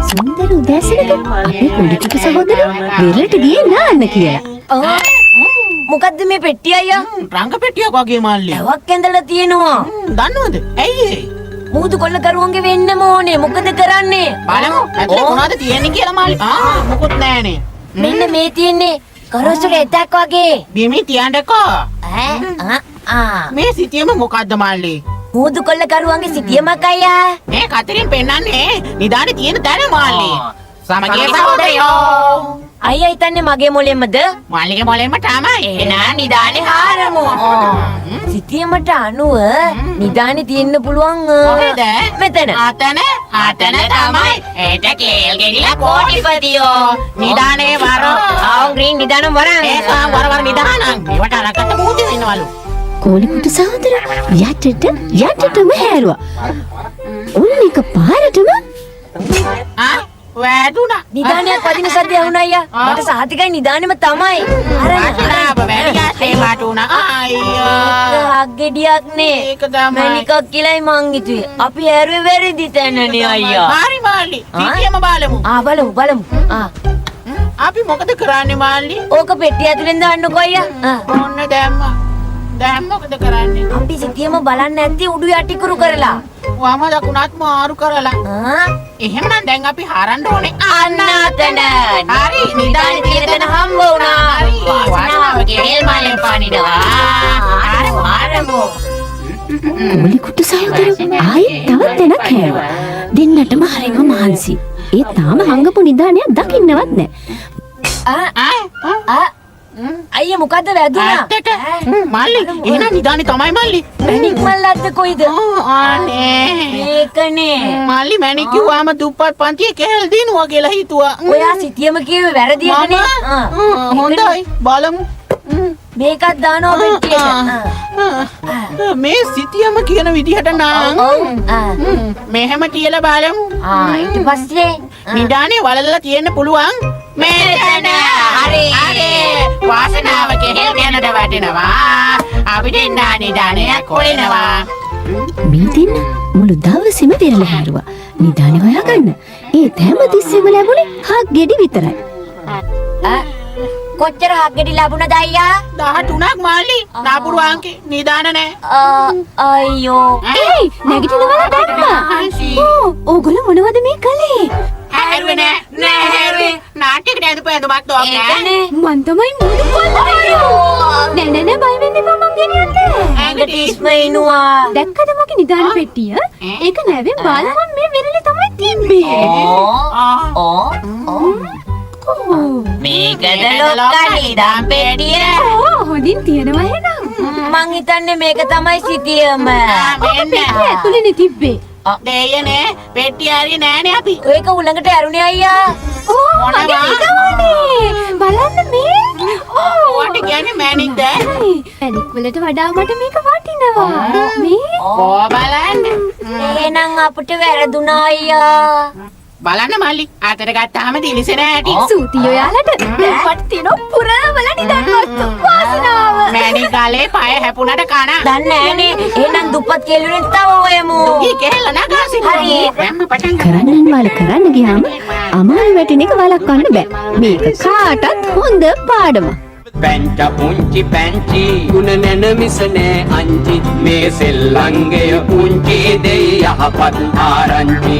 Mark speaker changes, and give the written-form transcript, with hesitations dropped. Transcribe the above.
Speaker 1: සුන්දර උදෑසනක අපේ කුඩිටුක සහෝදර වෙරළට ගියේ නාන්න කියලා.
Speaker 2: මොකද්ද මේ පෙට්ටිය අයියා?
Speaker 3: රංග පෙට්ටියක් වගේ මල්ලි.
Speaker 2: ඇවක් ඇඳලා තියෙනවා.
Speaker 3: දන්නවද? ඇයි ඒ?
Speaker 2: මුහුදු කොල්ල කරුවන්ගේ වෙන්නම ඕනේ. මොකද කරන්නේ?
Speaker 3: බලමු. ඇතුලේ මොනවද තියෙන්නේ කියලා මල්ලි. මොකුත් නැහනේ.
Speaker 2: මෙන්න මේ තියෙන්නේ කරොසුර එතක් වගේ.
Speaker 3: බිමේ තියන්නකෝ.
Speaker 2: ඈ
Speaker 3: මේ සිටියම මොකද්ද මල්ලි?
Speaker 2: මුහුදු කොල්ල කරුවන්ගේ සිටියමක් අයියා.
Speaker 3: මේ කතරින් පෙන්නන්නේ නිදානේ තියෙන තැන මල්ලි. සමගිය සහෝදරයෝ.
Speaker 2: අයියා හිතන්නේ මගේ මොලෙමද?
Speaker 3: මල්ලිගේ මොලෙම තමයි. එහෙනම් නිදානේ හාරමු.
Speaker 2: සිටියමට අනුව නිදානේ තියෙන්න පුළුවන්
Speaker 3: කොහෙද?
Speaker 2: මෙතන.
Speaker 3: ආතන තමයි. ඒට කේල් ගෙඩිලා කෝටිපතියෝ. නිදානේ වරෝ.
Speaker 2: ආන් ග්‍රීන් නිදානම් වරන්.
Speaker 3: ඒකම වර නිදානම්. මේවට අරකට මුහුදු වෙනවලු.
Speaker 1: කෝලිකුට සහෝදර යටටම හැරුවා. උන් එක පාරටම
Speaker 3: වැදුනා.
Speaker 2: නිදානයක් වදින සද්ද ඇහුණා අයියා. මට සහතිකයි නිදානෙම තමයි.
Speaker 3: ආරාබ වැඩියස්සේ වටුණා. අයියෝ.
Speaker 2: හග්ගෙඩියක් නේ.
Speaker 3: ඒක තමයි.
Speaker 2: මණිකක් කියලායි මං හිතුවේ. අපි හැරුවේ වැරදි තැනනේ අයියා.
Speaker 3: හරි මාළි. සිටියම බලමු.
Speaker 2: බලමු.
Speaker 3: අපි මොකද කරන්නේ මාළි?
Speaker 2: ඕක පෙට්ටිය ඇතුලෙන් දාන්නකෝ අයියා.
Speaker 3: ඔන්න දැම්මා. දැන් මොකද කරන්නේ?
Speaker 2: අපි සිටියම බලන්න නැත්තේ උඩු යටිකුරු කරලා.
Speaker 3: වම දකුණත් මාරු කරලා. එහෙමනම් දැන් අපි හරන්න ඕනේ.
Speaker 2: අන්න අතන.
Speaker 3: හරි.
Speaker 2: නිදානේ තියෙන තැන හම්බ වුණා.
Speaker 3: වාසනාව ගෙල් මාලෙන් පානිනවා. හරමු.
Speaker 1: කෝලිකුට සහෝදර ආයෙත් තවත් තැනක් හැරුවා. දෙන්නටම හරිම මහන්සි. ඒ තාම හංගපු නිදානයක් දකින්නවත් නැහැ.
Speaker 2: අයියා මොකද්ද වැදුනා?
Speaker 3: මල්ලි එහෙනම් නිදානේ තමයි මල්ලි.
Speaker 2: මැණික් මල්ලක්ද කොයිද?
Speaker 3: අනේ
Speaker 2: මේකනේ.
Speaker 3: මල්ලි මැණික් කිව්වම දුප්පත් පන්තියේ කේල් දිනුවා කියලා හිතුවා.
Speaker 2: ඔයා සිටියම කිව්වේ වැරදියනේ.
Speaker 3: හොඳයි බලමු.
Speaker 2: මේකත් දානවා පෙට්ටියට.
Speaker 3: මේ සිටියම කියන විදිහට නම් මෙහෙම කියලා බලමු.
Speaker 2: ඊට පස්සේ
Speaker 3: නිදානේ වලලලා තියෙන්න පුළුවන්. මේකන හරි වාසනාව කෙහෙල් යනට වටිනවා. අපිට නිදානයක් කොලිනවා.
Speaker 1: මේ දෙන්න මුළු දවසෙම පෙරලා හැරුවා. නිදානේ හොයාගන්න. ඒ තැම තිස්සෙම ලැබුණේ හග්ගෙඩි විතරයි.
Speaker 2: කොච්චර හග්ගෙඩි ලැබුණද අයියා?
Speaker 3: 13ක් මාළි. නාපුරු අංකේ නිදාන නැහැ.
Speaker 2: අයියෝ.
Speaker 1: නැගිටිනවා දැක්කා. ඕගොල්ලෝ මොනවද මේ කළේ?
Speaker 3: හැරුවේ නෑ හැරුවේ. නාට්‍යයකට ඇඳපු ඇඳුමක් දෝ
Speaker 2: ඒකනේ.
Speaker 1: මන් තමයි මුදු කොල්ලෝ. නෑ බය වෙන්න එපා මං ගෙනියන්නේ.
Speaker 3: ඇඟට
Speaker 2: ඉස්මයිනුවා.
Speaker 1: දැක්කද මගේ නිදාන පෙට්ටිය? ඒක නැවෙන් බලපන් මේ වෙරළේ තමයි තිබ්බේ.
Speaker 2: මේකද ලොක්කා නිදාන් පෙට්ටිය.
Speaker 1: හොඳින් තියනවා එහෙනම්.
Speaker 2: මං හිතන්නේ මේක තමයි සිටියම.
Speaker 1: පෙට්ටිය ඇතුලේනේ තිබ්බේ.
Speaker 3: දෙයනේ පෙට්ටිය හරිය නෑනේ අපි.
Speaker 2: ඒක උලඟට ඇරුණේ අයියා.
Speaker 1: මගේ නිදානේ. බලන්න මේ.
Speaker 3: ඔයාට කියන්නේ මැණික්ද?
Speaker 1: මැණික් වලට වඩා මට මේක වටිනවා. මේ
Speaker 3: බලන්න.
Speaker 2: එහෙනම් අපිට වැරදුනා අයියා.
Speaker 3: බලන්න මල්ලි අතට ගත්තාම දිලිසෙන හැටි.
Speaker 1: සූතියෝ යාලට දැන්පත් තියෙන පුරවල නිදාගත්තු වාසනාව.
Speaker 3: මැණික් ගාලේ පය හැපුණට කන.
Speaker 2: දන්නේ නෑනේ. එහෙනම් දුප්පත් කෙල්ලුනේ තව ඔයමු.
Speaker 3: ඊ කෙල්ල නගාසින්.
Speaker 2: හරි.
Speaker 3: දැම්ම පටන්
Speaker 1: කරන්නන් වල කරන්න ගියාම අමාරු වැටෙන එක වළක්වන්න බෑ. මේක කාටත් හොඳ පාඩමක්.
Speaker 4: පැංච පුංචි පැංචි ගුණ නැන මිස නෑ අංචි මේ සෙල්ලංගය පුංචි දෙයි යහපත් ආරංචි